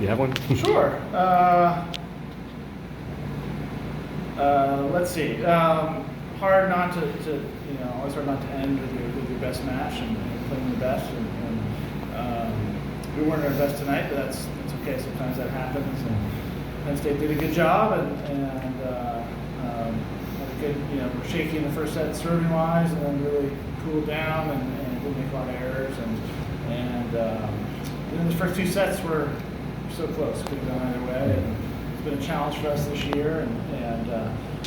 You have one? Sure. Let's see. Hard not to always hard not to end with your best match and playing the best. And we weren't our best tonight, but that's okay. Sometimes that happens. And Penn State did a good job, and had a good, we're shaky in the first set serving wise, and then really cooled down and didn't make a lot of errors. And then the first two sets were so close, could have gone either way. And it's been a challenge for us this year, and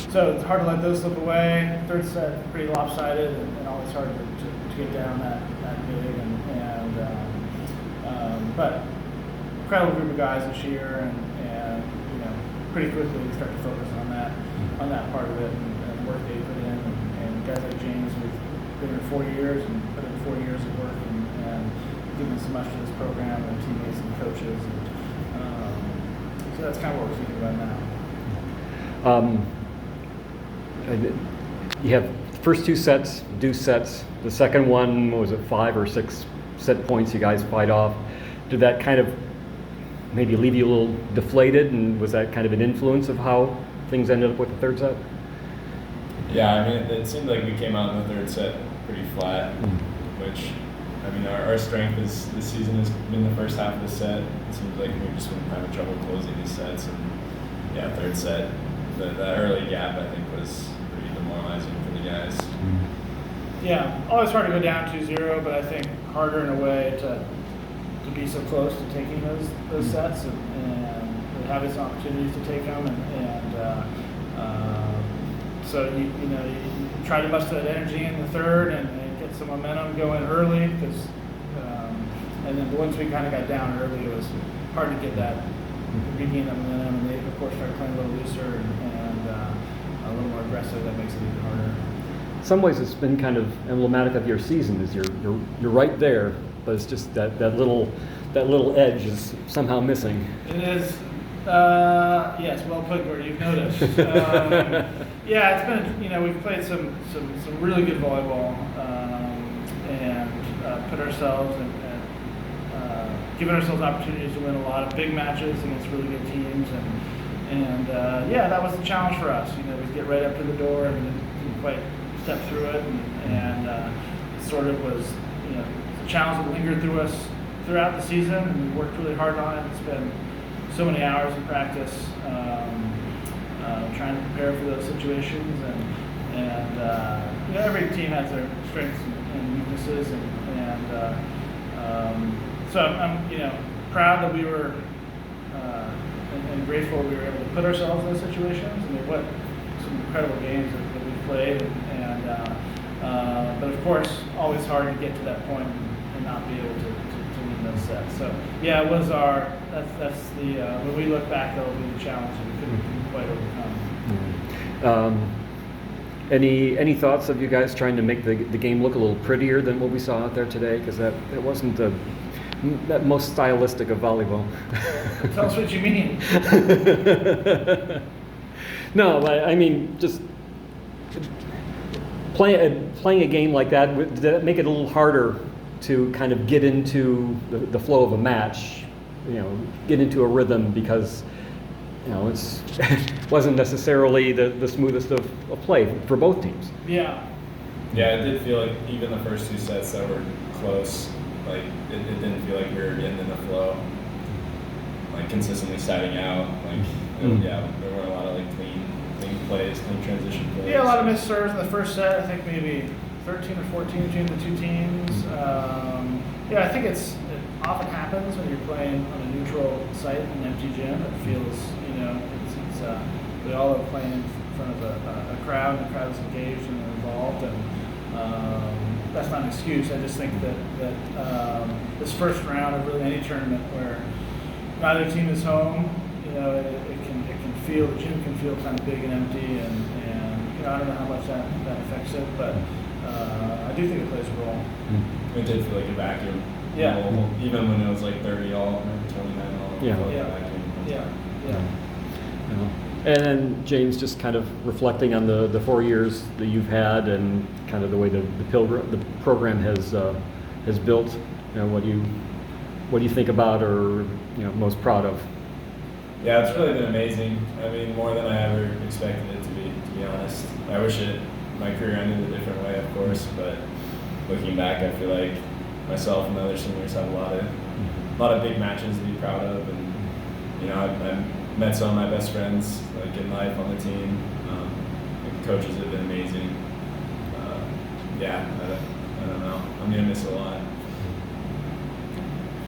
so it's hard to let those slip away. Third set pretty lopsided, and always hard to get down that big. But incredible group of guys this year, and pretty quickly we start to focus on that part of it and the work they put in, and guys like James who've been here 4 years and put in 4 years of work and given so much to this program and teammates and coaches. So that's kind of what we're thinking about now. You have the first two sets, deuce sets. The second one, what was it, 5 or 6 set points you guys fight off. Did that kind of maybe leave you a little deflated, and was that kind of an influence of how things ended up with the third set? Yeah, I mean, it seemed like we came out in the third set pretty flat, which, I mean, our strength this season has been the first half of the set. It seems like we've just been having trouble closing these sets, and yeah, third set, that early gap I think was pretty demoralizing for the guys. Yeah, always hard to go down 2-0, but I think harder in a way to be so close to taking those sets and having some opportunities to take them, so you try to muster that energy in the third and get some momentum going early, because and then once we kind of got down early, it was hard to get that regain that momentum, and they of course started playing a little looser and a little more aggressive. That makes it even harder. In some ways, it's been kind of emblematic of your season. Is you're right there, but it's just that little edge is somehow missing. It is. Yes, well put, Gordon. You've noticed. Yeah, it's been. We've played some really good volleyball, and put ourselves and given ourselves opportunities to win a lot of big matches against really good teams, and yeah, that was the challenge for us. We'd get right up to the door and didn't quite step through it, and it sort of was, a challenge that lingered through us throughout the season, and we worked really hard on it. It's been so many hours in practice, trying to prepare for those situations, and every team has their strengths and weaknesses, and so I'm proud that we were and grateful we were able to put ourselves in those situations. I mean, what some incredible games that we played, but of course, always hard to get to that point and not be able to win those sets. So yeah, it was that's the when we look back, that will be the challenge that we couldn't quite overcome. Any thoughts of you guys trying to make the game look a little prettier than what we saw out there today? Because that wasn't that most stylistic of volleyball. Tell us what you mean. No, I mean just playing a game like that. Did that make it a little harder to kind of get into the flow of a match? Get into a rhythm, because it wasn't necessarily the smoothest of play for both teams. Yeah. Yeah, it did feel like even the first two sets that were close, like it didn't feel like we were getting in the flow, like consistently setting out. Like yeah, there weren't a lot of like clean plays, clean transition plays. Yeah, a lot of missed serves in the first set. I think maybe 13 or 14 between the two teams. Yeah, I think it often happens when you're playing on a neutral site in an empty gym. It feels, we all are playing in front of a crowd, and the crowd's engaged and involved, and that's not an excuse. I just think that this first round of really any tournament where neither team is home, it can feel, the gym can feel kind of big and empty, and I don't know how much that affects it, but I do think it plays a role. It did feel like a vacuum. Yeah. Even when it was like 30 all, 29 all. Yeah. Like Yeah. a vacuum. Yeah. And then James, just kind of reflecting on the 4 years that you've had and kind of the way the program has built. What do what do you think about or most proud of? Yeah, it's really been amazing. I mean, more than I ever expected it to be honest. I wish my career ended a different way, of course, but looking back, I feel like myself and the other seniors have a lot of big matches to be proud of, and I've met some of my best friends like in life on the team. The coaches have been amazing. I don't know. I'm gonna miss a lot.